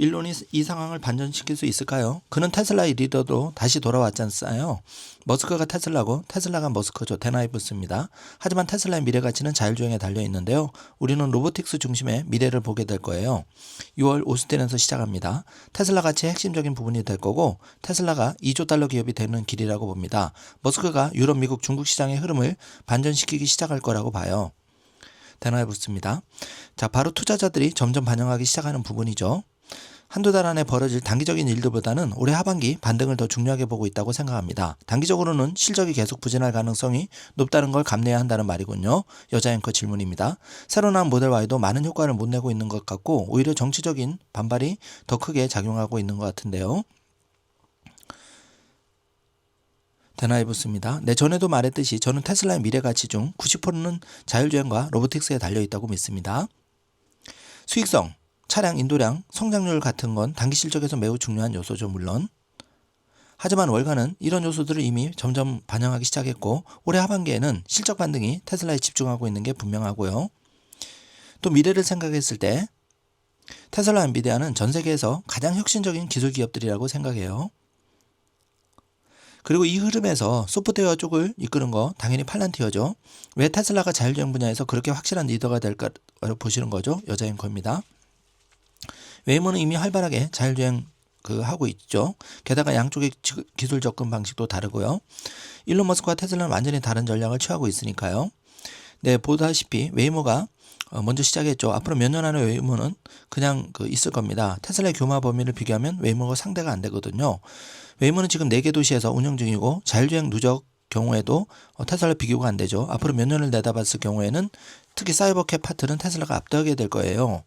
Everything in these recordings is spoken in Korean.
일론이 이 상황을 반전시킬 수 있을까요? 그는 테슬라의 리더도 다시 돌아왔잖아요. 머스크가 테슬라고 테슬라가 머스크죠. 데나이브스입니다. 하지만 테슬라의 미래 가치는 자율주행에 달려 있는데요. 우리는 로보틱스 중심의 미래를 보게 될 거예요. 6월 오스틴에서 시작합니다. 테슬라 가치의 핵심적인 부분이 될 거고 테슬라가 2조 달러 기업이 되는 길이라고 봅니다. 머스크가 유럽, 미국, 중국 시장의 흐름을 반전시키기 시작할 거라고 봐요. 데나이브스입니다. 자, 바로 투자자들이 점점 반영하기 시작하는 부분이죠. 한두 달 안에 벌어질 단기적인 일들보다는 올해 하반기 반등을 더 중요하게 보고 있다고 생각합니다. 단기적으로는 실적이 계속 부진할 가능성이 높다는 걸 감내해야 한다는 말이군요. 여자 앵커 질문입니다. 새로 나온 모델 Y도 많은 효과를 못 내고 있는 것 같고 오히려 정치적인 반발이 더 크게 작용하고 있는 것 같은데요. 데나이브스입니다. 네, 전에도 말했듯이 저는 테슬라의 미래 가치 중 90%는 자율주행과 로보틱스에 달려있다고 믿습니다. 수익성, 차량 인도량, 성장률 같은 건 단기 실적에서 매우 중요한 요소죠, 물론. 하지만 월가는 이런 요소들을 이미 점점 반영하기 시작했고 올해 하반기에는 실적 반등이 테슬라에 집중하고 있는 게 분명하고요. 또 미래를 생각했을 때 테슬라 엔비디아는 전 세계에서 가장 혁신적인 기술 기업들이라고 생각해요. 그리고 이 흐름에서 소프트웨어 쪽을 이끄는 거 당연히 팔란티어죠. 왜 테슬라가 자율주행 분야에서 그렇게 확실한 리더가 될까 보시는 거죠. 여자 앵커입니다. 웨이모는 이미 활발하게 자율주행 하고 있죠. 게다가 양쪽의 기술 접근 방식도 다르고요. 일론 머스크와 테슬라는 완전히 다른 전략을 취하고 있으니까요. 네, 보다시피 웨이모가 먼저 시작했죠. 앞으로 몇 년 안에 웨이모는 그냥 있을 겁니다. 테슬라의 규모 범위를 비교하면 웨이모가 상대가 안 되거든요. 웨이모는 지금 4개 도시에서 운영 중이고 자율주행 누적 경우에도 테슬라 비교가 안 되죠. 앞으로 몇 년을 내다봤을 경우에는 특히 사이버캡 파트는 테슬라가 압도하게 될 거예요.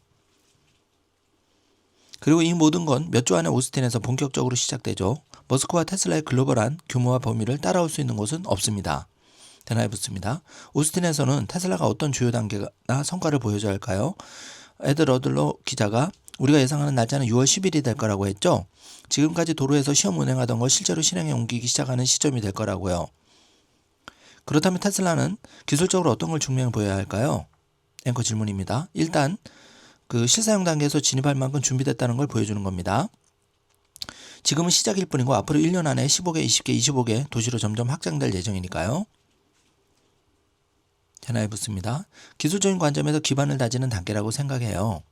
그리고 이 모든 건 몇 주 안에 오스틴에서 본격적으로 시작되죠. 머스크와 테슬라의 글로벌한 규모와 범위를 따라올 수 있는 곳은 없습니다. 데나이브스입니다. 오스틴에서는 테슬라가 어떤 주요 단계나 성과를 보여줘야 할까요? 에드 러들로 기자가 우리가 예상하는 날짜는 6월 10일이 될 거라고 했죠. 지금까지 도로에서 시험 운행하던 걸 실제로 실행에 옮기기 시작하는 시점이 될 거라고요. 그렇다면 테슬라는 기술적으로 어떤 걸 증명해 보여야 할까요? 앵커 질문입니다. 일단 실사용 단계에서 진입할 만큼 준비됐다는 걸 보여주는 겁니다. 지금은 시작일 뿐이고 앞으로 1년 안에 15개, 20개, 25개 도시로 점점 확장될 예정이니까요. 데나이브스입니다. 기술적인 관점에서 기반을 다지는 단계라고 생각해요.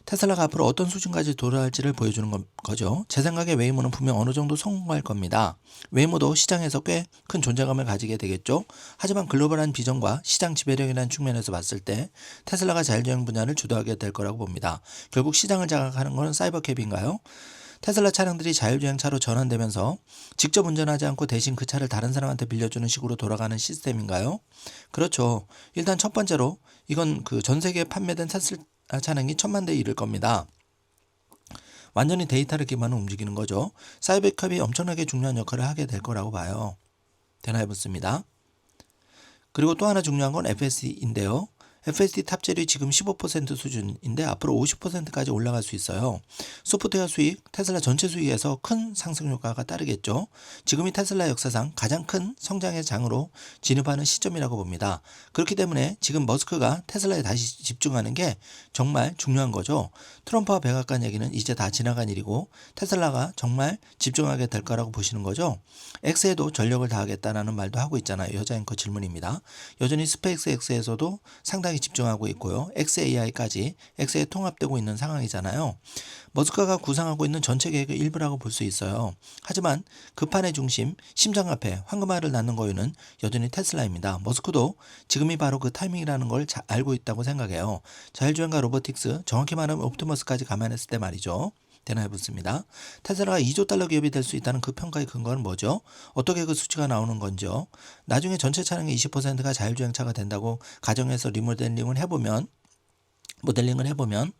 테슬라가 앞으로 어떤 수준까지 도달할지를 보여주는 거죠. 제 생각에 웨이모는 분명 어느 정도 성공할 겁니다. 웨이모도 시장에서 꽤 큰 존재감을 가지게 되겠죠. 하지만 글로벌한 비전과 시장 지배력이라는 측면에서 봤을 때 테슬라가 자율주행 분야를 주도하게 될 거라고 봅니다. 결국 시장을 장악하는 것은 사이버캡인가요? 테슬라 차량들이 자율주행차로 전환되면서 직접 운전하지 않고 대신 그 차를 다른 사람한테 빌려주는 식으로 돌아가는 시스템인가요? 그렇죠. 일단 첫 번째로 이건 전 세계에 판매된 테슬라 차량이 1000만 대에 이를 겁니다. 완전히 데이터를 기반으로 움직이는 거죠. 사이버캡이 엄청나게 중요한 역할을 하게 될 거라고 봐요. 데나이브스입니다. 그리고 또 하나 중요한 건 FSD인데요. FSD 탑재율이 지금 15% 수준인데 앞으로 50%까지 올라갈 수 있어요. 소프트웨어 수익, 테슬라 전체 수익에서 큰 상승 효과가 따르겠죠. 지금이 테슬라 역사상 가장 큰 성장의 장으로 진입하는 시점이라고 봅니다. 그렇기 때문에 지금 머스크가 테슬라에 다시 집중하는 게 정말 중요한 거죠. 트럼프와 백악관 얘기는 이제 다 지나간 일이고 테슬라가 정말 집중하게 될 거라고 보시는 거죠. X에도 전력을 다하겠다는 말도 하고 있잖아요. 여자 앵커 질문입니다. 여전히 스페이스 X에서도 상당히 집중하고 있고요. XAI까지 X에 통합되고 있는 상황이잖아요. 머스크가 구상하고 있는 전체 계획의 일부라고 볼 수 있어요. 하지만 그 판의 중심, 심장 앞에 황금알을 낳는 거유는 여전히 테슬라입니다. 머스크도 지금이 바로 그 타이밍이라는 걸 잘 알고 있다고 생각해요. 자율주행과 로보틱스, 정확히 말하면 옵티머스까지 감안했을 때 말이죠. 데나이브스입니다. 테슬라가 2조 달러 기업이 될 수 있다는 그 평가의 근거는 뭐죠? 어떻게 그 수치가 나오는 건지요? 나중에 전체 차량의 20%가 자율주행차가 된다고 가정해서 모델링을 해보면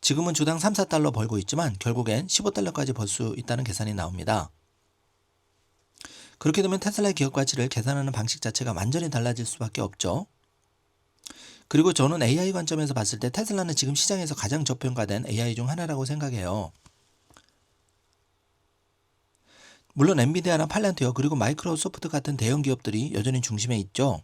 지금은 주당 3, 4달러 벌고 있지만 결국엔 15달러까지 벌 수 있다는 계산이 나옵니다. 그렇게 되면 테슬라의 기업 가치를 계산하는 방식 자체가 완전히 달라질 수밖에 없죠. 그리고 저는 AI 관점에서 봤을 때 테슬라는 지금 시장에서 가장 저평가된 AI 중 하나라고 생각해요. 물론 엔비디아나 팔란티어 그리고 마이크로소프트 같은 대형 기업들이 여전히 중심에 있죠.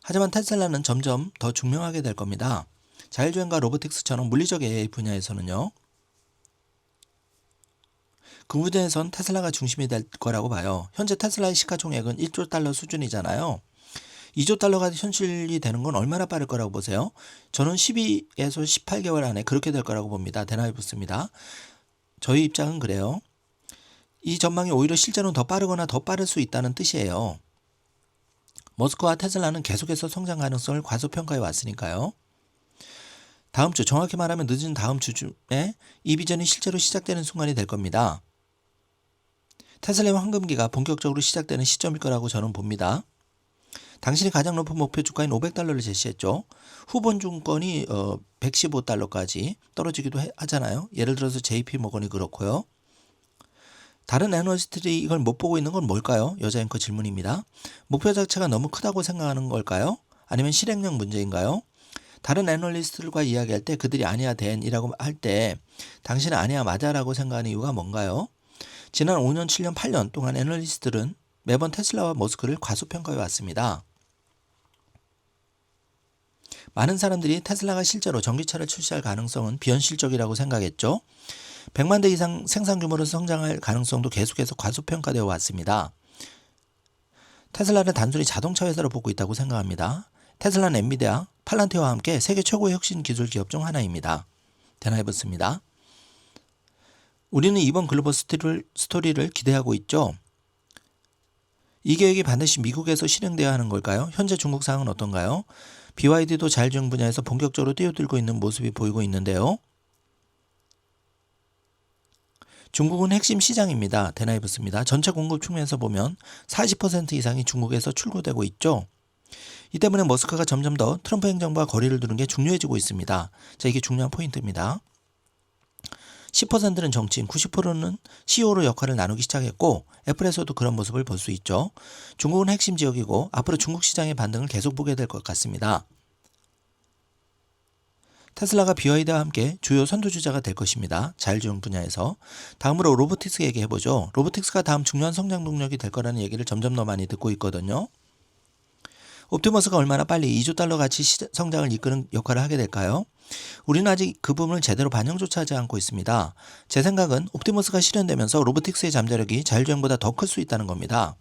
하지만 테슬라는 점점 더 중명하게 될 겁니다. 자율주행과 로보틱스처럼 물리적 AI 분야에서는요. 그 분야에선 테슬라가 중심이 될 거라고 봐요. 현재 테슬라의 시가총액은 1조 달러 수준이잖아요. 2조 달러가 현실이 되는 건 얼마나 빠를 거라고 보세요? 저는 12에서 18개월 안에 그렇게 될 거라고 봅니다. 대나이브스입니다. 저희 입장은 그래요. 이 전망이 오히려 실제로는 더 빠르거나 더 빠를 수 있다는 뜻이에요. 머스크와 테슬라는 계속해서 성장 가능성을 과소평가해 왔으니까요. 다음 주, 정확히 말하면 늦은 다음 주쯤에 이 비전이 실제로 시작되는 순간이 될 겁니다. 테슬라의 황금기가 본격적으로 시작되는 시점일 거라고 저는 봅니다. 당신이 가장 높은 목표 주가인 500달러를 제시했죠. 후본증권이 115달러까지 떨어지기도 하잖아요. 예를 들어서 JP모건이 그렇고요. 다른 애널리스트들이 이걸 못 보고 있는 건 뭘까요? 여자 앵커 질문입니다. 목표 자체가 너무 크다고 생각하는 걸까요? 아니면 실행력 문제인가요? 다른 애널리스트들과 이야기할 때 그들이 아니야 댄이라고 할 때 당신은 아니야 맞아라고 생각하는 이유가 뭔가요? 지난 5년, 7년, 8년 동안 애널리스트들은 매번 테슬라와 머스크를 과소평가해 왔습니다. 많은 사람들이 테슬라가 실제로 전기차를 출시할 가능성은 비현실적이라고 생각했죠. 100만 대 이상 생산 규모로 성장할 가능성도 계속해서 과소평가되어 왔습니다. 테슬라는 단순히 자동차 회사로 보고 있다고 생각합니다. 테슬라는 엔비디아, 팔란티어와 함께 세계 최고의 혁신 기술 기업 중 하나입니다. 대나이브스입니다. 우리는 이번 글로벌 스토리를 기대하고 있죠. 이 계획이 반드시 미국에서 실행되어야 하는 걸까요? 현재 중국 상황은 어떤가요? BYD도 자율주행 분야에서 본격적으로 뛰어들고 있는 모습이 보이고 있는데요. 중국은 핵심 시장입니다. 대나이브스입니다. 전체 공급 측면에서 보면 40% 이상이 중국에서 출고되고 있죠. 이 때문에 머스크가 점점 더 트럼프 행정부와 거리를 두는 게 중요해지고 있습니다. 자, 이게 중요한 포인트입니다. 10%는 정치인, 90%는 CEO로 역할을 나누기 시작했고 애플에서도 그런 모습을 볼 수 있죠. 중국은 핵심 지역이고 앞으로 중국 시장의 반등을 계속 보게 될 것 같습니다. 테슬라가 BYD와 함께 주요 선두주자가 될 것입니다. 자율주행 분야에서. 다음으로 로보틱스 얘기해보죠. 로보틱스가 다음 중요한 성장 동력이 될 거라는 얘기를 점점 더 많이 듣고 있거든요. 옵티머스가 얼마나 빨리 2조 달러 가치 성장을 이끄는 역할을 하게 될까요? 우리는 아직 그 부분을 제대로 반영조차 하지 않고 있습니다. 제 생각은 옵티머스가 실현되면서 로보틱스의 잠재력이 자율주행보다 더 클 수 있다는 겁니다.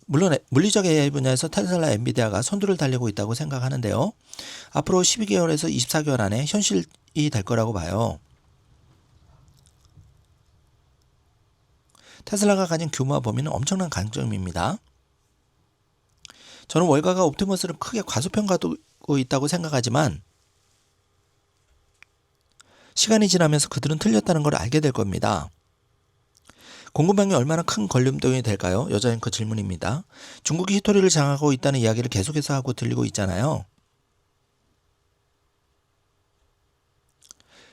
물론 물리적 AI 분야에서 테슬라, 엔비디아가 선두를 달리고 있다고 생각하는데요. 앞으로 12개월에서 24개월 안에 현실이 될 거라고 봐요. 테슬라가 가진 규모와 범위는 엄청난 강점입니다. 저는 월가가 옵티머스를 크게 과소평가하고 있다고 생각하지만 시간이 지나면서 그들은 틀렸다는 걸 알게 될 겁니다. 공급망이 얼마나 큰 걸림돌이 될까요? 여자 앵커 질문입니다. 중국이 히토리를 장악하고 있다는 이야기를 계속해서 하고 들리고 있잖아요.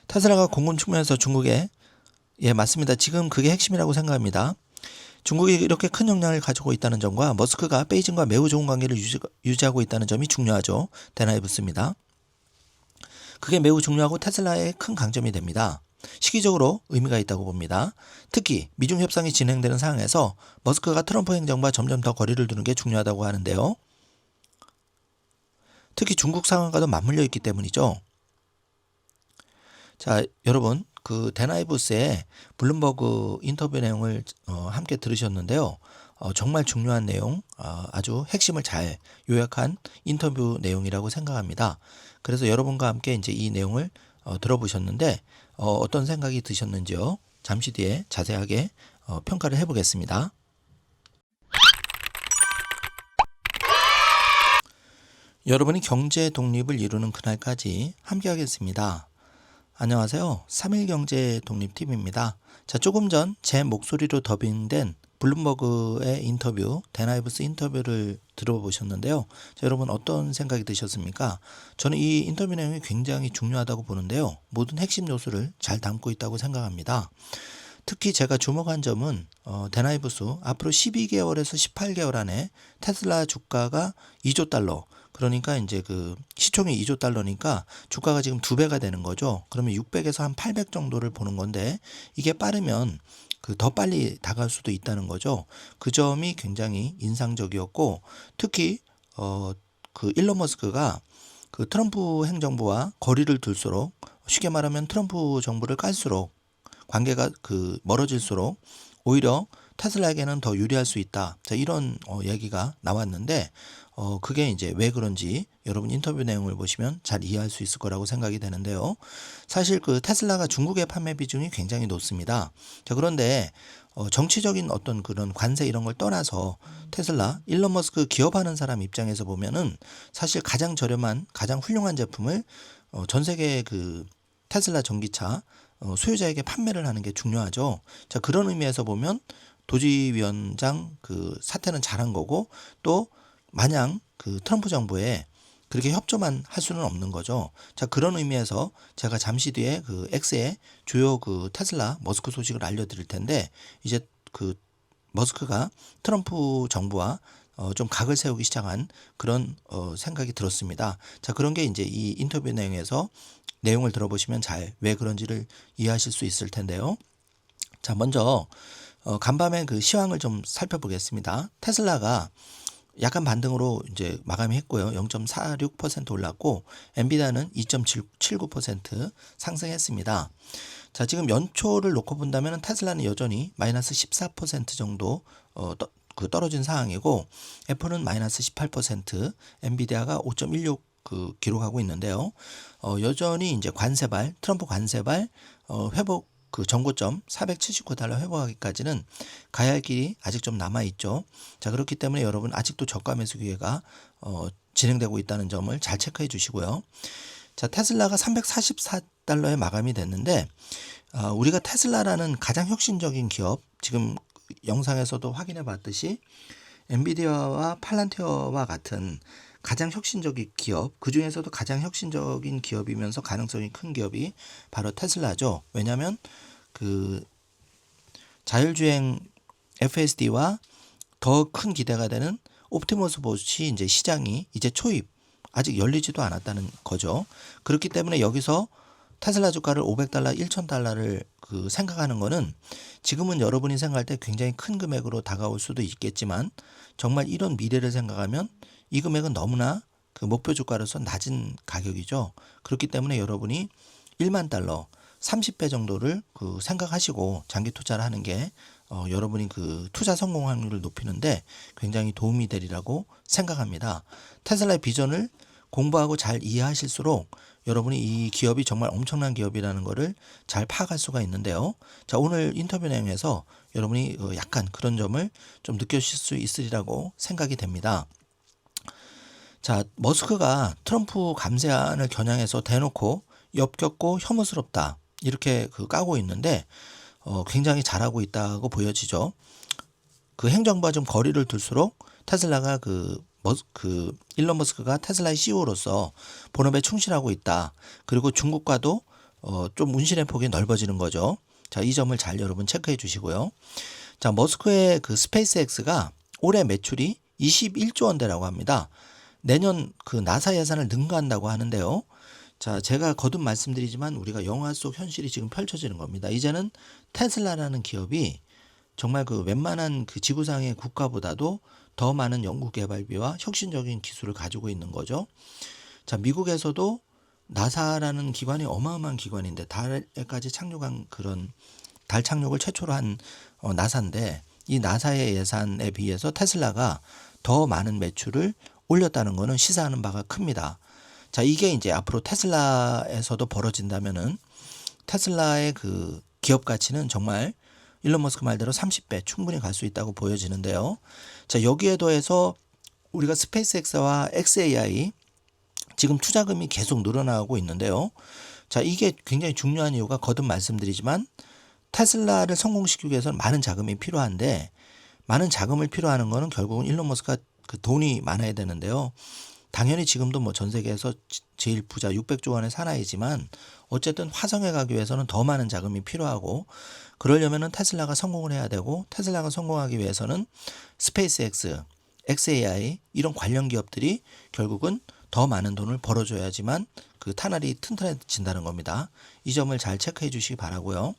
테슬라가 공급 측면에서 중국에 맞습니다. 지금 그게 핵심이라고 생각합니다. 중국이 이렇게 큰 영향을 가지고 있다는 점과 머스크가 베이징과 매우 좋은 관계를 유지하고 있다는 점이 중요하죠. 대나이브스입니다. 그게 매우 중요하고 테슬라의 큰 강점이 됩니다. 시기적으로 의미가 있다고 봅니다. 특히 미중 협상이 진행되는 상황에서 머스크가 트럼프 행정과 점점 더 거리를 두는 게 중요하다고 하는데요. 특히 중국 상황과도 맞물려 있기 때문이죠. 자, 여러분 그 대나이브스의 블룸버그 인터뷰 내용을 함께 들으셨는데요. 정말 중요한 내용, 아주 핵심을 잘 요약한 인터뷰 내용이라고 생각합니다. 그래서 여러분과 함께 이제 이 내용을 들어보셨는데 어떤 생각이 드셨는지요? 잠시 뒤에 자세하게 평가를 해보겠습니다. 여러분이 경제 독립을 이루는 그날까지 함께하겠습니다. 안녕하세요. 3일 경제 독립TV입니다. 자, 조금 전 제 목소리로 더빙된 블룸버그의 인터뷰, 대나이브스 인터뷰를 들어보셨는데요. 자, 여러분 어떤 생각이 드셨습니까? 저는 이 인터뷰 내용이 굉장히 중요하다고 보는데요. 모든 핵심 요소를 잘 담고 있다고 생각합니다. 특히 제가 주목한 점은 대나이브스 앞으로 12개월에서 18개월 안에 테슬라 주가가 2조 달러, 그러니까 이제 그 시총이 2조 달러니까 주가가 지금 2배가 되는 거죠. 그러면 600에서 한 800 정도를 보는 건데 이게 빠르면 그 더 빨리 다가올 수도 있다는 거죠. 그 점이 굉장히 인상적이었고 특히 그 일론 머스크가 그 트럼프 행정부와 거리를 둘수록, 쉽게 말하면 트럼프 정부를 깔수록, 관계가 멀어질수록 오히려 테슬라에게는 더 유리할 수 있다. 자, 이런 얘기가 나왔는데 그게 이제 왜 그런지 여러분 인터뷰 내용을 보시면 잘 이해할 수 있을 거라고 생각이 되는데요. 사실 그 테슬라가 중국의 판매 비중이 굉장히 높습니다. 자, 그런데 정치적인 어떤 그런 관세 이런 걸 떠나서 테슬라, 일론 머스크 기업하는 사람 입장에서 보면은 사실 가장 저렴한, 가장 훌륭한 제품을 전 세계 그 테슬라 전기차 소유자에게 판매를 하는 게 중요하죠. 자, 그런 의미에서 보면 도지위원장 그 사태는 잘한 거고, 또 마냥 그 트럼프 정부에 그렇게 협조만 할 수는 없는 거죠. 자, 그런 의미에서 제가 잠시 뒤에 그 X의 주요 그 테슬라 머스크 소식을 알려드릴 텐데, 이제 그 머스크가 트럼프 정부와 좀 각을 세우기 시작한 그런 생각이 들었습니다. 자, 그런 게 이제 이 인터뷰 내용에서 내용을 들어보시면 잘 왜 그런지를 이해하실 수 있을 텐데요. 자, 먼저 간밤에 그 시황을 좀 살펴보겠습니다. 테슬라가 약간 반등으로 이제 마감했고요. 0.46% 올랐고, 엔비디아는 2.79% 상승했습니다. 자, 지금 연초를 놓고 본다면 테슬라는 여전히 마이너스 14% 정도 떨어진 상황이고, 애플은 마이너스 18%, 엔비디아가 5.16 기록하고 있는데요. 여전히 이제 트럼프 관세발 회복 그 전고점 479달러 회복하기까지는 가야 할 길이 아직 좀 남아 있죠. 자, 그렇기 때문에 여러분 아직도 저가 매수 기회가 진행되고 있다는 점을 잘 체크해 주시고요. 자, 테슬라가 344달러에 마감이 됐는데, 우리가 테슬라라는 가장 혁신적인 기업, 지금 영상에서도 확인해 봤듯이 엔비디아와 팔란티어와 같은 가장 혁신적인 기업, 그 중에서도 가장 혁신적인 기업이면서 가능성이 큰 기업이 바로 테슬라죠. 왜냐하면 그 자율주행 FSD와 더 큰 기대가 되는 옵티머스 봇이 이제 시장이 이제 초입, 아직 열리지도 않았다는 거죠. 그렇기 때문에 여기서 테슬라 주가를 500달러, 1000달러를 생각하는 거는 지금은 여러분이 생각할 때 굉장히 큰 금액으로 다가올 수도 있겠지만, 정말 이런 미래를 생각하면 이 금액은 너무나 그 목표 주가로서 낮은 가격이죠. 그렇기 때문에 여러분이 1만 달러, 30배 정도를 생각하시고 장기 투자를 하는 게 여러분이 그 투자 성공 확률을 높이는데 굉장히 도움이 되리라고 생각합니다. 테슬라의 비전을 공부하고 잘 이해하실수록 여러분이 이 기업이 정말 엄청난 기업이라는 것을 잘 파악할 수가 있는데요. 자, 오늘 인터뷰 내용에서 여러분이 약간 그런 점을 좀 느끼실 수 있으리라고 생각이 됩니다. 자, 머스크가 트럼프 감세안을 겨냥해서 대놓고 역겹고 혐오스럽다, 이렇게 까고 있는데 굉장히 잘하고 있다고 보여지죠. 그 행정부와 좀 거리를 둘수록 테슬라가 일론 머스크가 테슬라의 CEO로서 본업에 충실하고 있다. 그리고 중국과도 좀 운신의 폭이 넓어지는 거죠. 자, 이 점을 잘 여러분 체크해 주시고요. 자, 머스크의 그 스페이스X가 올해 매출이 21조 원대라고 합니다. 내년 그 나사 예산을 능가한다고 하는데요. 자, 제가 거듭 말씀드리지만 우리가 영화 속 현실이 지금 펼쳐지는 겁니다. 이제는 테슬라라는 기업이 정말 그 웬만한 그 지구상의 국가보다도 더 많은 연구개발비와 혁신적인 기술을 가지고 있는 거죠. 자, 미국에서도 나사라는 기관이 어마어마한 기관인데, 달에까지 착륙한 그런 달 착륙을 최초로 한 나사인데, 이 나사의 예산에 비해서 테슬라가 더 많은 매출을 올렸다는 것은 시사하는 바가 큽니다. 자, 이게 이제 앞으로 테슬라에서도 벌어진다면은 테슬라의 그 기업 가치는 정말 일론 머스크 말대로 30배 충분히 갈 수 있다고 보여지는데요. 자, 여기에 더해서 우리가 스페이스X와 XAI 지금 투자금이 계속 늘어나고 있는데요. 자, 이게 굉장히 중요한 이유가 거듭 말씀드리지만 테슬라를 성공시키기 위해서는 많은 자금이 필요한데, 많은 자금을 필요하는 거는 결국은 일론 머스크가 그 돈이 많아야 되는데요. 당연히 지금도 뭐 전 세계에서 제일 부자 600조 원의 사나이지만 어쨌든 화성에 가기 위해서는 더 많은 자금이 필요하고, 그러려면은 테슬라가 성공을 해야 되고, 테슬라가 성공하기 위해서는 스페이스X, XAI 이런 관련 기업들이 결국은 더 많은 돈을 벌어줘야지만 그 탄알이 튼튼해진다는 겁니다. 이 점을 잘 체크해 주시기 바라고요.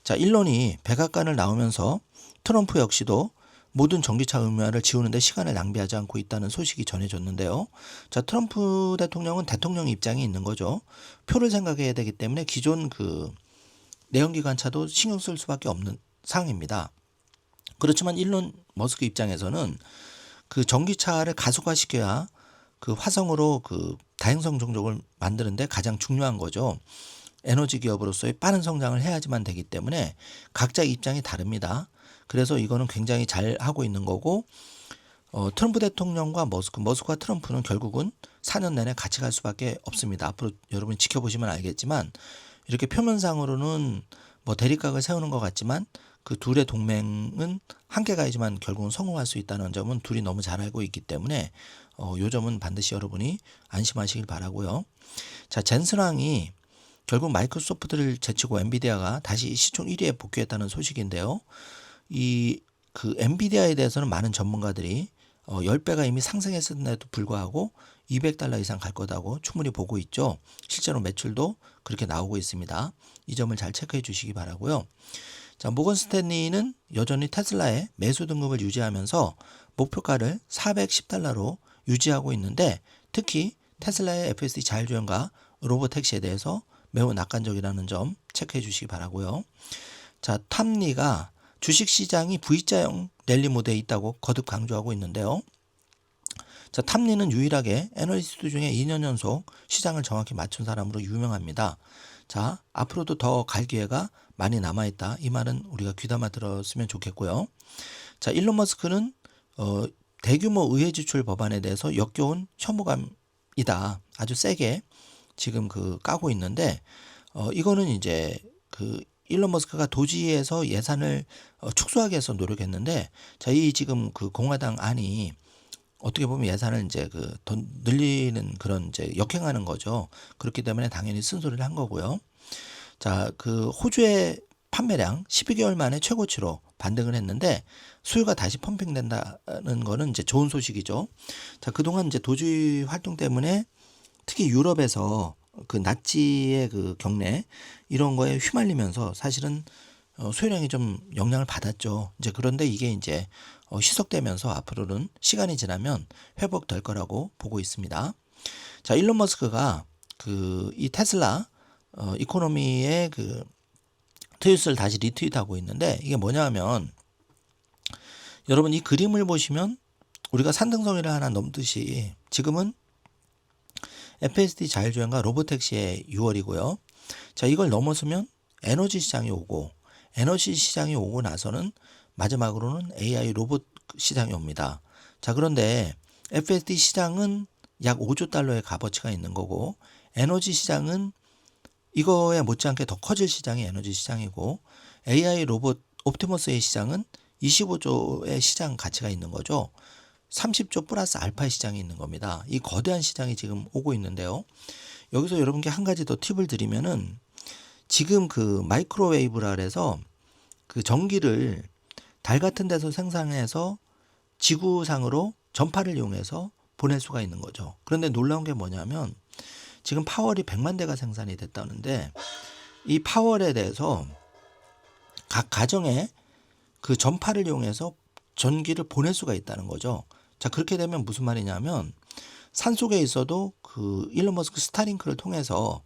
자, 일론이 백악관을 나오면서 트럼프 역시도 모든 전기차 의무화를 지우는데 시간을 낭비하지 않고 있다는 소식이 전해졌는데요. 자, 트럼프 대통령은 대통령 입장이 있는 거죠. 표를 생각해야 되기 때문에 기존 그 내연기관차도 신경 쓸 수밖에 없는 상황입니다. 그렇지만 일론 머스크 입장에서는 그 전기차를 가속화시켜야 그 화성으로 그 다행성 종족을 만드는데 가장 중요한 거죠. 에너지 기업으로서의 빠른 성장을 해야지만 되기 때문에 각자 입장이 다릅니다. 그래서 이거는 굉장히 잘 하고 있는 거고, 트럼프 대통령과 머스크와 트럼프는 결국은 4년 내내 같이 갈 수밖에 없습니다. 앞으로 여러분 지켜보시면 알겠지만 이렇게 표면상으로는 뭐 대립각을 세우는 것 같지만 그 둘의 동맹은 함께 가야지만 결국은 성공할 수 있다는 점은 둘이 너무 잘 알고 있기 때문에 요 점은 반드시 여러분이 안심하시길 바라고요. 자, 젠슨 왕이 결국 마이크로소프트를 제치고 엔비디아가 다시 시총 1위에 복귀했다는 소식인데요. 이 그 엔비디아에 대해서는 많은 전문가들이 10배가 이미 상승했음에도 불구하고 $200 이상 갈 거다고 충분히 보고 있죠. 실제로 매출도 그렇게 나오고 있습니다. 이 점을 잘 체크해 주시기 바라고요. 자, 모건 스탠리는 여전히 테슬라의 매수 등급을 유지하면서 목표가를 $410로 유지하고 있는데, 특히 테슬라의 FSD 자율주행과 로보택시에 대해서 매우 낙관적이라는 점 체크해 주시기 바라고요. 자, 탐리가 주식시장이 V자형 랠리 모드에 있다고 거듭 강조하고 있는데요. 자, 탐리는 유일하게 애널리스트 중에 2년 연속 시장을 정확히 맞춘 사람으로 유명합니다. 자, 앞으로도 더 갈 기회가 많이 남아있다. 이 말은 우리가 귀담아 들었으면 좋겠고요. 자, 일론 머스크는 대규모 의회 지출 법안에 대해서 역겨운 혐오감이다. 아주 세게 지금 그 까고 있는데, 이거는 이제 그 일론 머스크가 도지에서 예산을 축소하기 위해서 노력했는데, 자, 이 지금 그 공화당 안이 어떻게 보면 예산을 이제 그 더 늘리는 그런 이제 역행하는 거죠. 그렇기 때문에 당연히 쓴소리를 한 거고요. 자, 그 호주의 판매량 12개월 만에 최고치로 반등을 했는데 수요가 다시 펌핑된다는 거는 이제 좋은 소식이죠. 자, 그동안 이제 도주의 활동 때문에 특히 유럽에서 그 나치의 그 경례 이런 거에 휘말리면서 사실은 수요량이 좀 영향을 받았죠. 이제 그런데 이게 이제 희석되면서 앞으로는 시간이 지나면 회복될 거라고 보고 있습니다. 자, 일론 머스크가 그 이 테슬라 이코노미의 그 트윗을 다시 리트윗하고 있는데, 이게 뭐냐면 여러분 이 그림을 보시면 우리가 산등성이를 하나 넘듯이 지금은 FSD 자율주행과 로보택시의 6월이고요. 자, 이걸 넘어서면 에너지 시장이 오고, 에너지 시장이 오고 나서는 마지막으로는 AI 로봇 시장이 옵니다. 자, 그런데 FSD 시장은 약 5조 달러의 값어치가 있는 거고, 에너지 시장은 이거에 못지않게 더 커질 시장이 에너지 시장이고, AI 로봇 옵티머스의 시장은 25조의 시장 가치가 있는 거죠. 30조 플러스 알파 시장이 있는 겁니다. 이 거대한 시장이 지금 오고 있는데요. 여기서 여러분께 한 가지 더 팁을 드리면은, 지금 그 마이크로웨이브라 그래서 그 전기를 달 같은 데서 생산해서 지구상으로 전파를 이용해서 보낼 수가 있는 거죠. 그런데 놀라운 게 뭐냐면 지금 파월이 100만 대가 생산이 됐다는데, 이 파월에 대해서 각 가정에 그 전파를 이용해서 전기를 보낼 수가 있다는 거죠. 자, 그렇게 되면 무슨 말이냐면 산속에 있어도 그 일론 머스크 스타링크를 통해서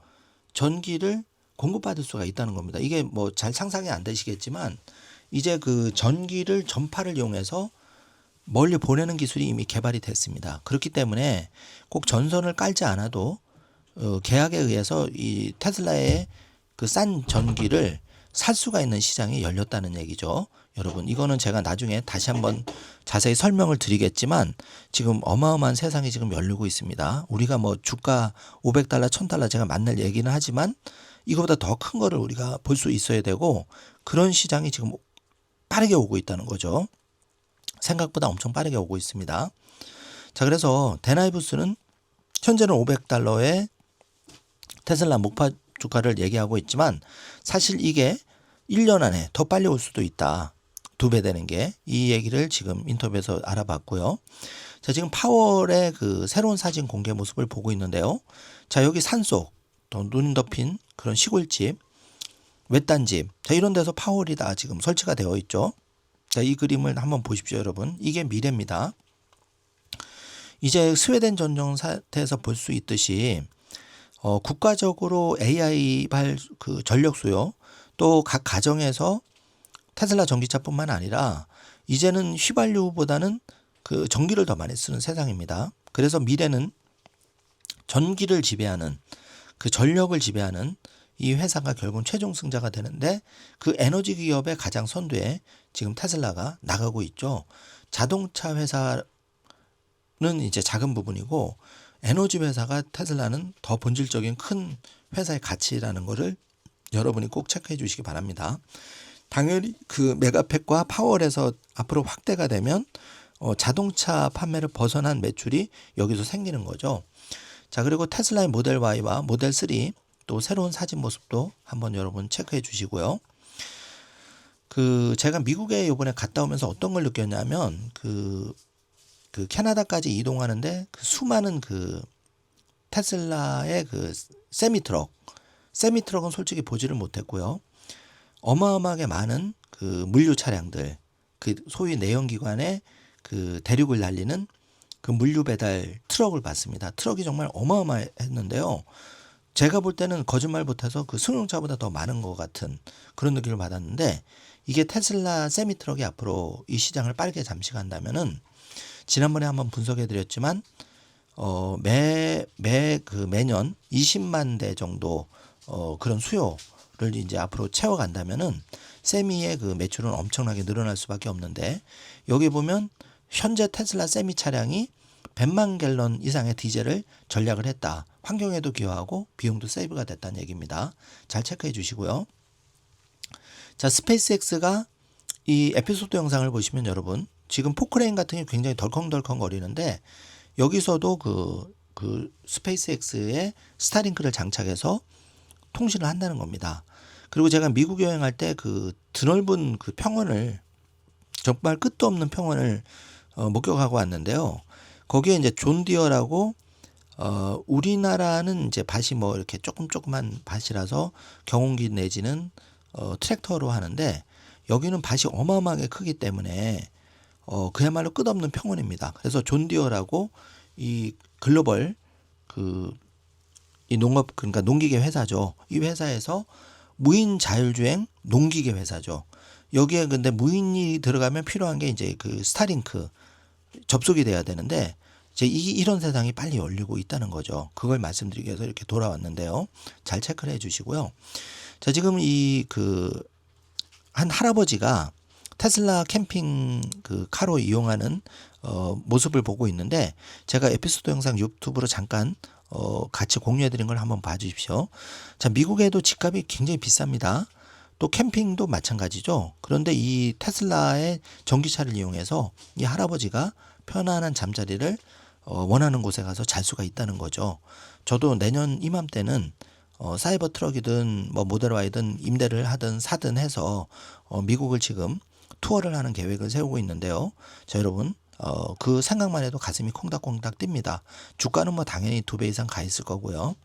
전기를 공급받을 수가 있다는 겁니다. 이게 뭐 잘 상상이 안 되시겠지만 이제 그 전기를 전파를 이용해서 멀리 보내는 기술이 이미 개발이 됐습니다. 그렇기 때문에 꼭 전선을 깔지 않아도 계약에 의해서 이 테슬라의 그 싼 전기를 살 수가 있는 시장이 열렸다는 얘기죠. 여러분, 이거는 제가 나중에 다시 한번 자세히 설명을 드리겠지만 지금 어마어마한 세상이 지금 열리고 있습니다. 우리가 뭐 주가 $500, $1000 제가 만날 얘기는 하지만 이거보다 더 큰 거를 우리가 볼 수 있어야 되고, 그런 시장이 지금 빠르게 오고 있다는 거죠. 생각보다 엄청 빠르게 오고 있습니다. 자, 그래서 데나이브스는 현재는 $500의 테슬라 목표 주가를 얘기하고 있지만 사실 이게 1년 안에 더 빨리 올 수도 있다. 2배 되는 게, 이 얘기를 지금 인터뷰에서 알아봤고요. 자, 지금 파월의 그 새로운 사진 공개 모습을 보고 있는데요. 자, 여기 산속 또 눈 덮인 그런 시골집, 외딴집, 자, 이런 데서 파월이 다 지금 설치가 되어 있죠. 자, 이 그림을 한번 보십시오, 여러분. 이게 미래입니다. 이제 스웨덴 전쟁 사태에서 볼 수 있듯이 국가적으로 AI발 그 전력 수요, 또 각 가정에서 테슬라 전기차뿐만 아니라 이제는 휘발유보다는 그 전기를 더 많이 쓰는 세상입니다. 그래서 미래는 전기를 지배하는, 그 전력을 지배하는 이 회사가 결국은 최종 승자가 되는데, 그 에너지 기업의 가장 선두에 지금 테슬라가 나가고 있죠. 자동차 회사는 이제 작은 부분이고, 에너지 회사가 테슬라는 더 본질적인 큰 회사의 가치라는 것을 여러분이 꼭 체크해 주시기 바랍니다. 당연히 그 메가팩과 파월에서 앞으로 확대가 되면 자동차 판매를 벗어난 매출이 여기서 생기는 거죠. 자, 그리고 테슬라의 모델 Y와 모델 3 또 새로운 사진 모습도 한번 여러분 체크해 주시고요. 그 제가 미국에 이번에 갔다 오면서 어떤 걸 느꼈냐면 그 캐나다까지 이동하는데 그 수많은 그 테슬라의 그 세미트럭은 솔직히 보지를 못했고요. 어마어마하게 많은 그 물류 차량들, 그 소위 내연기관의 그 대륙을 날리는 그 물류 배달 트럭을 봤습니다. 트럭이 정말 어마어마했는데요. 제가 볼 때는 거짓말 못해서 그 승용차보다 더 많은 것 같은 그런 느낌을 받았는데, 이게 테슬라 세미트럭이 앞으로 이 시장을 빠르게 잠식한다면은, 지난번에 한번 분석해 드렸지만 매년 20만 대 정도 그런 수요를 이제 앞으로 채워간다면은 세미의 그 매출은 엄청나게 늘어날 수밖에 없는데, 여기 보면 현재 테슬라 세미 차량이 100만 갤런 이상의 디젤을 전략을 했다. 환경에도 기여하고 비용도 세이브가 됐다는 얘기입니다. 잘 체크해 주시고요. 자, 스페이스X가 이 에피소드 영상을 보시면 여러분, 지금 포크레인 같은 게 굉장히 덜컹덜컹 거리는데, 여기서도 그 스페이스X에 스타링크를 장착해서 통신을 한다는 겁니다. 그리고 제가 미국 여행할 때 그 드넓은 그 평원을, 정말 끝도 없는 평원을 목격하고 왔는데요. 거기에 이제 존 디어라고 우리나라는 이제 밭이 뭐 이렇게 조그만 밭이라서 경운기 내지는 트랙터로 하는데, 여기는 밭이 어마어마하게 크기 때문에 그야말로 끝없는 평원입니다. 그래서 존 디어라고 이 글로벌 이 농업, 그러니까 농기계 회사죠. 이 회사에서 무인 자율주행 농기계 회사죠. 여기에 근데 무인이 들어가면 필요한 게 이제 그 스타링크 접속이 돼야 되는데, 이제 이런 세상이 빨리 열리고 있다는 거죠. 그걸 말씀드리기 위해서 이렇게 돌아왔는데요. 잘 체크를 해 주시고요. 자, 지금 한 할아버지가 테슬라 캠핑 그 카로 이용하는 모습을 보고 있는데, 제가 에피소드 영상 유튜브로 잠깐 같이 공유해 드린 걸 한번 봐 주십시오. 자, 미국에도 집값이 굉장히 비쌉니다. 또 캠핑도 마찬가지죠. 그런데 이 테슬라의 전기차를 이용해서 이 할아버지가 편안한 잠자리를 원하는 곳에 가서 잘 수가 있다는 거죠. 저도 내년 이맘때는 사이버 트럭이든 뭐 모델 Y든 임대를 하든 사든 해서 미국을 지금 투어를 하는 계획을 세우고 있는데요. 자, 여러분, 그 생각만 해도 가슴이 콩닥콩닥 뜁니다. 주가는 뭐 당연히 2배 이상 가 있을 거고요.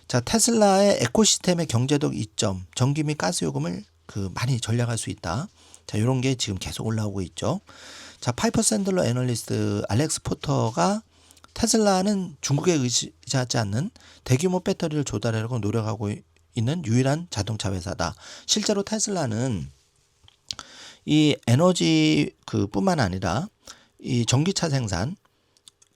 자, 테슬라의 에코시스템의 경제적 이점, 전기 및 가스 요금을 많이 전략할 수 있다. 자, 이런 게 지금 계속 올라오고 있죠. 자, 파이퍼 샌들러 애널리스트 알렉스 포터가 테슬라는 중국에 의지하지 않는 대규모 배터리를 조달하려고 노력하고 있는 유일한 자동차 회사다. 실제로 테슬라는 이 에너지 뿐만 아니라 이 전기차 생산,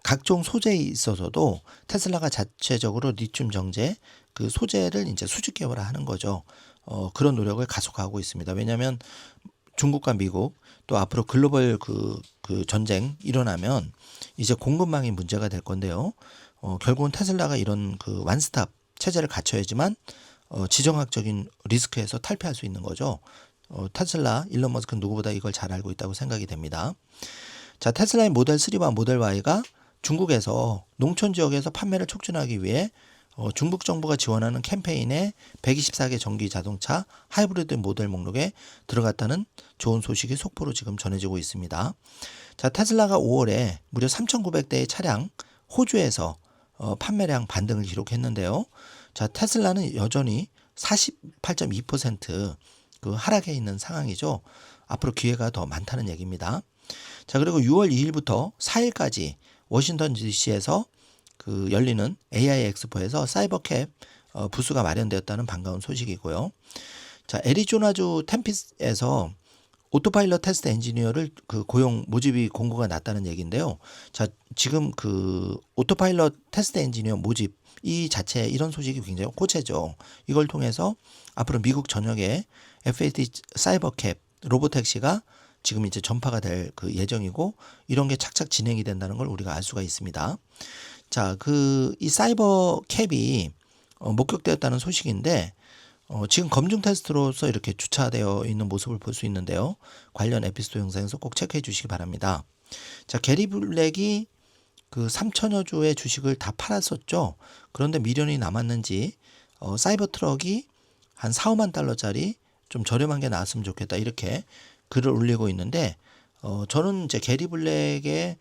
각종 소재에 있어서도 테슬라가 자체적으로 리튬 정제 그 소재를 이제 수직 개발하는 거죠. 그런 노력을 가속화하고 있습니다. 왜냐하면 중국과 미국 또 앞으로 글로벌 그 전쟁 일어나면 이제 공급망이 문제가 될 건데요. 결국은 테슬라가 이런 그 완스톱 체제를 갖춰야지만 지정학적인 리스크에서 탈피할 수 있는 거죠. 테슬라 일론 머스크는 누구보다 이걸 잘 알고 있다고 생각이 됩니다. 자, 테슬라의 모델 3와 모델 Y가 중국에서 농촌 지역에서 판매를 촉진하기 위해 중국 정부가 지원하는 캠페인에 124개 전기 자동차 하이브리드 모델 목록에 들어갔다는 좋은 소식이 속보로 지금 전해지고 있습니다. 자, 테슬라가 5월에 무려 3,900대의 차량 호주에서 판매량 반등을 기록했는데요. 자, 테슬라는 여전히 48.2% 그 하락해 있는 상황이죠. 앞으로 기회가 더 많다는 얘기입니다. 자, 그리고 6월 2일부터 4일까지 워싱턴 DC에서 그 열리는 AI 엑스포에서 사이버캡 부스가 마련되었다는 반가운 소식이고요. 자, 애리조나주 템피스에서 오토파일럿 테스트 엔지니어를 그 고용 모집이 공고가 났다는 얘기인데요. 자, 지금 그 오토파일럿 테스트 엔지니어 모집 이 자체 이런 소식이 굉장히 호재죠. 이걸 통해서 앞으로 미국 전역에 FAT 사이버캡 로보택시가 지금 이제 전파가 될 그 예정이고 이런 게 착착 진행이 된다는 걸 우리가 알 수가 있습니다. 자, 그 이 사이버캡이 목격되었다는 소식인데 지금 검증 테스트로서 이렇게 주차되어 있는 모습을 볼 수 있는데요. 관련 에피소드 영상에서 꼭 체크해 주시기 바랍니다. 자, 게리 블랙이 그 3천여 주의 주식을 다 팔았었죠. 그런데 미련이 남았는지 사이버 트럭이 한 4, 5만 달러짜리 좀 저렴한 게 나왔으면 좋겠다 이렇게 글을 올리고 있는데 저는 이제 게리 블랙의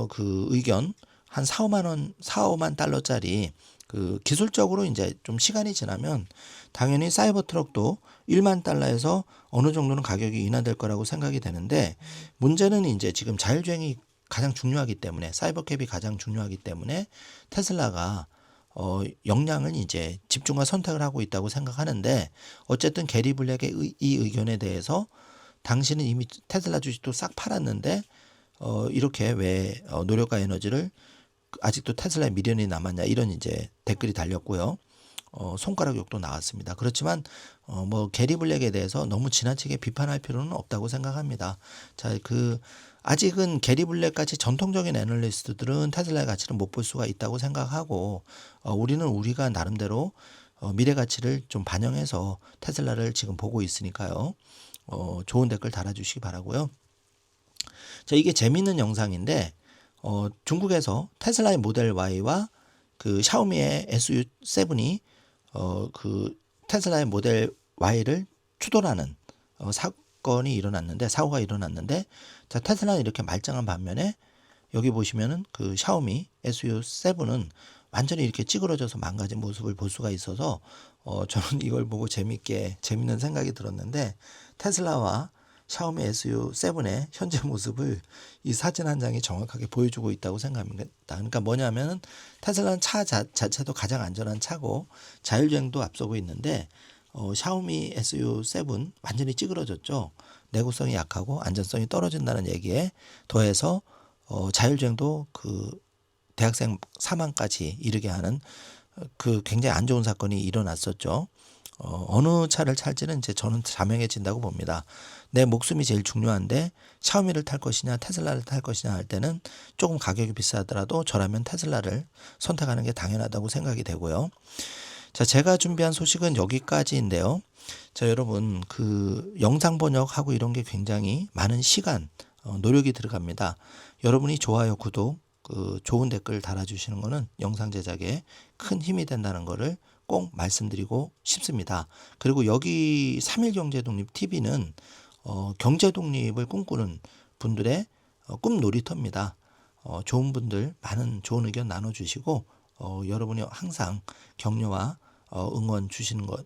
그 의견 한 4, 5만 원, 4, 5만 달러짜리 그 기술적으로 이제 좀 시간이 지나면 당연히 사이버 트럭도 1만 달러에서 어느 정도는 가격이 인하될 거라고 생각이 되는데 문제는 이제 지금 자율주행이 가장 중요하기 때문에 사이버캡이 가장 중요하기 때문에 테슬라가 역량을 이제 집중과 선택을 하고 있다고 생각하는데 어쨌든 게리 블랙의 이 의견에 대해서 당신은 이미 테슬라 주식도 싹 팔았는데 이렇게 왜 노력과 에너지를 아직도 테슬라에 미련이 남았냐 이런 이제 댓글이 달렸고요. 손가락 욕도 나왔습니다. 그렇지만 뭐 게리 블랙에 대해서 너무 지나치게 비판할 필요는 없다고 생각합니다. 자, 그 아직은 게리 블랙 같이 전통적인 애널리스트들은 테슬라의 가치를 못 볼 수가 있다고 생각하고 우리는 우리가 나름대로 미래 가치를 좀 반영해서 테슬라를 지금 보고 있으니까요. 좋은 댓글 달아주시기 바라고요. 자, 이게 재밌는 영상인데 중국에서 테슬라의 모델 Y와 그 샤오미의 SU7이 그 테슬라의 모델 Y를 추돌하는 사건이 일어났는데 사고가 일어났는데 자, 테슬라는 이렇게 말짱한 반면에 여기 보시면은 그 샤오미 SU7은 완전히 이렇게 찌그러져서 망가진 모습을 볼 수가 있어서 저는 이걸 보고 재밌는 생각이 들었는데 테슬라와 샤오미 SU7의 현재 모습을 이 사진 한 장이 정확하게 보여주고 있다고 생각합니다. 그러니까 뭐냐면은 테슬라는 차 자체도 가장 안전한 차고 자율주행도 앞서고 있는데 샤오미 SU7 완전히 찌그러졌죠. 내구성이 약하고 안전성이 떨어진다는 얘기에 더해서 자율주행도 그 대학생 사망까지 이르게 하는 그 굉장히 안 좋은 사건이 일어났었죠. 어느 차를 찰지는 이제 저는 자명해진다고 봅니다. 내 목숨이 제일 중요한데 샤오미를 탈 것이냐 테슬라를 탈 것이냐 할 때는 조금 가격이 비싸더라도 저라면 테슬라를 선택하는 게 당연하다고 생각이 되고요. 자, 제가 준비한 소식은 여기까지인데요. 자, 여러분 그 영상 번역하고 이런 게 굉장히 많은 시간 노력이 들어갑니다. 여러분이 좋아요, 구독, 그 좋은 댓글 달아주시는 거는 영상 제작에 큰 힘이 된다는 거를 꼭 말씀드리고 싶습니다. 그리고 여기 3.1경제독립TV는 경제독립을 꿈꾸는 분들의 꿈 놀이터입니다. 좋은 분들 많은 좋은 의견 나눠주시고 여러분이 항상 격려와 응원 주시는 것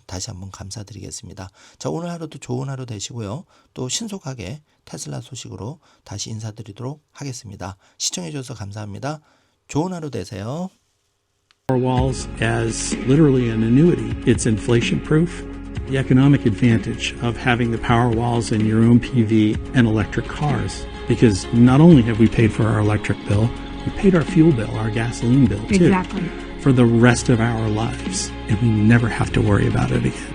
다시 한번 감사드리겠습니다. 자, 오늘 하루도 좋은 하루 되시고요. 또 신속하게 테슬라 소식으로 다시 인사드리도록 하겠습니다. 시청해 주셔서 감사합니다. 좋은 하루 되세요. Power walls as literally an annuity. It's inflation proof. The economic advantage of having the power walls in your own PV and electric cars. Because not only have we paid for our electric bill, we paid our fuel bill, our gasoline bill too. Exactly. For the rest of our lives. And we never have to worry about it again.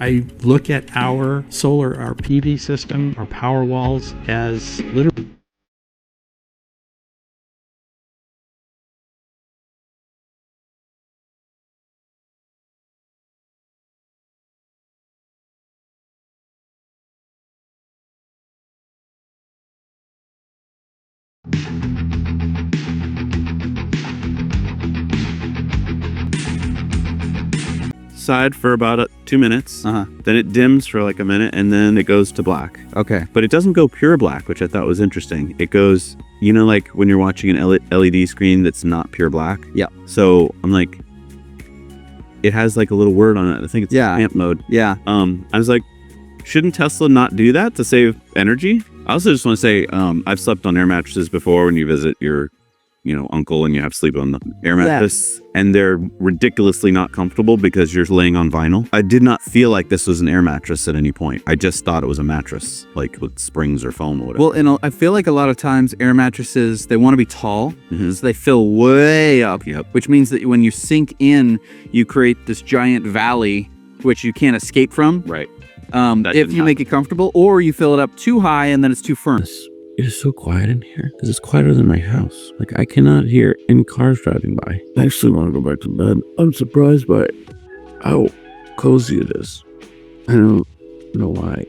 I look at our solar, our PV system, our power walls as literally side for about 2 minutes. Then it dims for like a minute, and then it goes to black. Okay. But it doesn't go pure black, which I thought was interesting. It goes, you know, like when you're watching an LED screen that's not pure black. Yeah. So I'm like, it has like a little word on it. I think it's amp mode. Yeah. I was like, shouldn't Tesla not do that to save energy? I also just want to say, I've slept on air mattresses before when you visit your, uncle and you have to sleep on the air mattress, and they're ridiculously not comfortable because you're laying on vinyl. I did not feel like this was an air mattress at any point. I just thought it was a mattress, like with springs or foam or whatever. Well, and I feel like a lot of times air mattresses, they want to be tall, so they fill way up, which means that when you sink in, you create this giant valley, which you can't escape from. Right. If you make it comfortable, or you fill it up too high and then it's too firm. It is so quiet in here because it's quieter than my house. Like I cannot hear any cars driving by. I actually want to go back to bed. I'm surprised by how cozy it is. I don't know why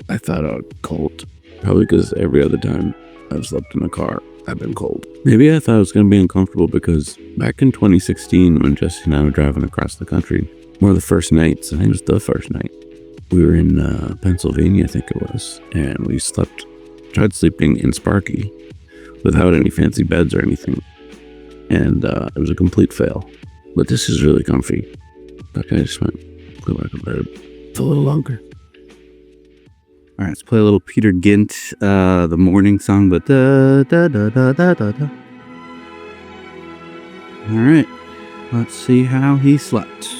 I thought I was cold. Probably because every other time I've slept in a car, I've been cold. Maybe I thought it was going to be uncomfortable because back in 2016, when Jesse and I were driving across the country, one of the first nights, I think it was the first night, we were in Pennsylvania, I think it was, and we tried sleeping in Sparky without any fancy beds or anything, and it was a complete fail. But this is really comfy. But I just went go back to bed for a little longer. All right, let's play a little Peter Gint, the morning song, but da da da da da da da. All right, let's see how he slept.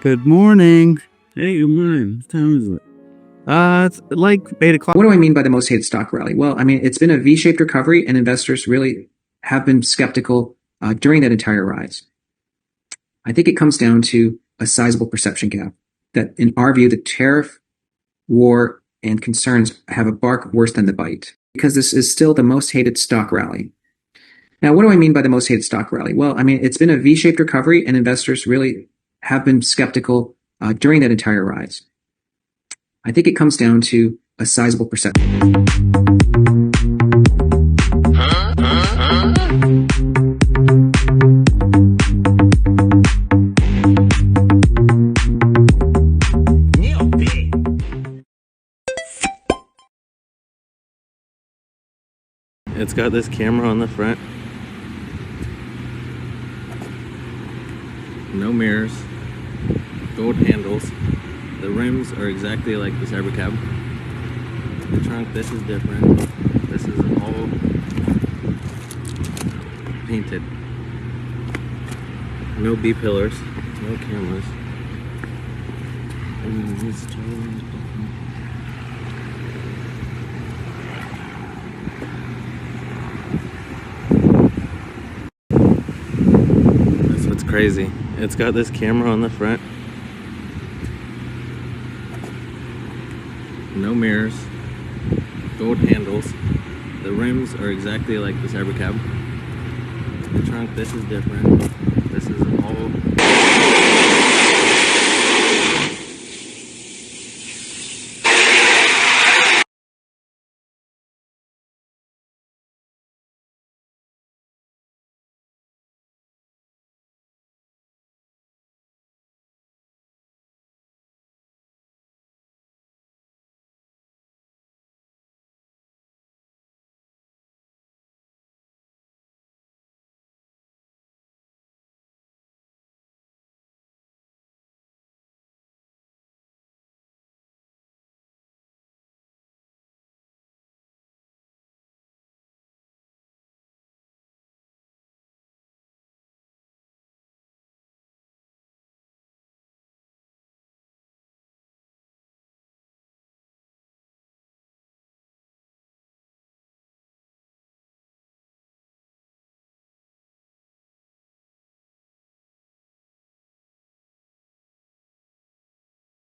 Good morning. Hey, good morning. What time is it? It's like 8 o'clock. What do I mean by the most hated stock rally? Well, I mean, it's been a V-shaped recovery, and investors really have been skeptical during that entire rise. I think it comes down to a sizable perception gap that, in our view, the tariff war and concerns have a bark worse than the bite, because this is still the most hated stock rally. Now, what do I mean by the most hated stock rally? Well, I mean, it's been a V-shaped recovery, and investors really have been skeptical during that entire rise. I think it comes down to a sizable perception. It's got this camera on the front. No mirrors. Gold handles. The rims are exactly like the Cybercab. The trunk, this is different. This is all painted. No B-pillars. No cameras. And these totally That's what's crazy. It's got this camera on the front. No mirrors. Gold handles. The rims are exactly like the Cybercab. The trunk, this is different. This is all